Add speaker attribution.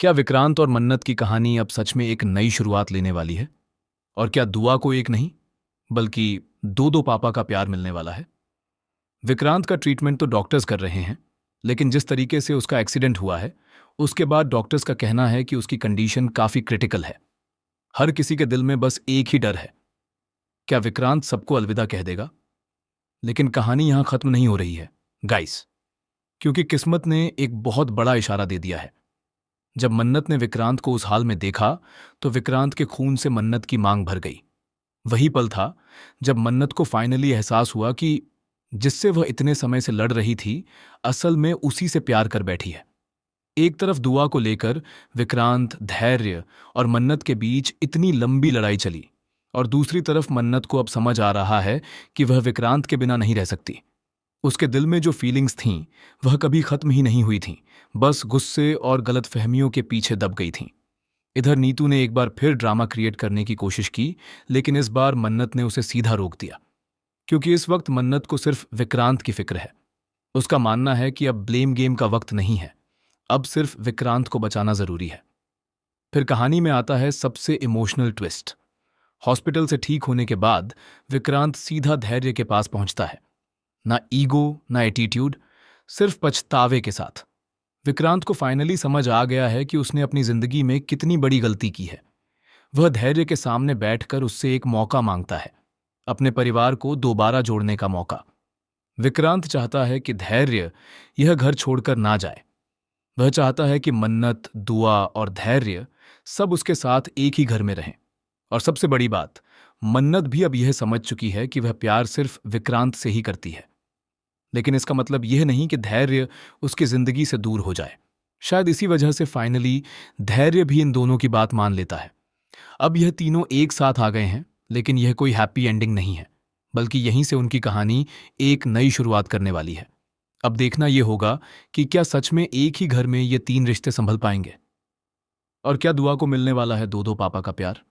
Speaker 1: क्या विक्रांत और मन्नत की कहानी अब सच में एक नई शुरुआत लेने वाली है? और क्या दुआ को एक नहीं बल्कि दो दो पापा का प्यार मिलने वाला है? विक्रांत का ट्रीटमेंट तो डॉक्टर्स कर रहे हैं, लेकिन जिस तरीके से उसका एक्सीडेंट हुआ है, उसके बाद डॉक्टर्स का कहना है कि उसकी कंडीशन काफी क्रिटिकल है। हर किसी के दिल में बस एक ही डर है, क्या विक्रांत सबको अलविदा कह देगा? लेकिन कहानी यहां खत्म नहीं हो रही है गाइस, क्योंकि किस्मत ने एक बहुत बड़ा इशारा दे दिया है। जब मन्नत ने विक्रांत को उस हाल में देखा, तो विक्रांत के खून से मन्नत की मांग भर गई। वही पल था जब मन्नत को फाइनली एहसास हुआ कि जिससे वह इतने समय से लड़ रही थी, असल में उसी से प्यार कर बैठी है। एक तरफ दुआ को लेकर विक्रांत, धैर्य और मन्नत के बीच इतनी लंबी लड़ाई चली, और दूसरी तरफ मन्नत को अब समझ आ रहा है कि वह विक्रांत के बिना नहीं रह सकती। उसके दिल में जो फीलिंग्स थीं, वह कभी खत्म ही नहीं हुई थीं, बस गुस्से और गलतफहमियों के पीछे दब गई थीं। इधर नीतू ने एक बार फिर ड्रामा क्रिएट करने की कोशिश की, लेकिन इस बार मन्नत ने उसे सीधा रोक दिया, क्योंकि इस वक्त मन्नत को सिर्फ विक्रांत की फिक्र है। उसका मानना है कि अब ब्लेम गेम का वक्त नहीं है, अब सिर्फ विक्रांत को बचाना जरूरी है। फिर कहानी में आता है सबसे इमोशनल ट्विस्ट। हॉस्पिटल से ठीक होने के बाद विक्रांत सीधा धैर्य के पास पहुंचता है। ना ईगो, ना एटीट्यूड, सिर्फ पछतावे के साथ। विक्रांत को फाइनली समझ आ गया है कि उसने अपनी जिंदगी में कितनी बड़ी गलती की है। वह धैर्य के सामने बैठकर उससे एक मौका मांगता है, अपने परिवार को दोबारा जोड़ने का मौका। विक्रांत चाहता है कि धैर्य यह घर छोड़कर ना जाए। वह चाहता है कि मन्नत, दुआ और धैर्य सब उसके साथ एक ही घर में रहें। और सबसे बड़ी बात, मन्नत भी अब यह समझ चुकी है कि वह प्यार सिर्फ विक्रांत से ही करती है। लेकिन इसका मतलब यह नहीं कि धैर्य उसकी जिंदगी से दूर हो जाए। शायद इसी वजह से फाइनली धैर्य भी इन दोनों की बात मान लेता है। अब यह तीनों एक साथ आ गए हैं, लेकिन यह कोई हैप्पी एंडिंग नहीं है, बल्कि यहीं से उनकी कहानी एक नई शुरुआत करने वाली है। अब देखना यह होगा कि क्या सच में एक ही घर में ये तीन रिश्ते संभल पाएंगे, और क्या दुआ को मिलने वाला है दो दो पापा का प्यार।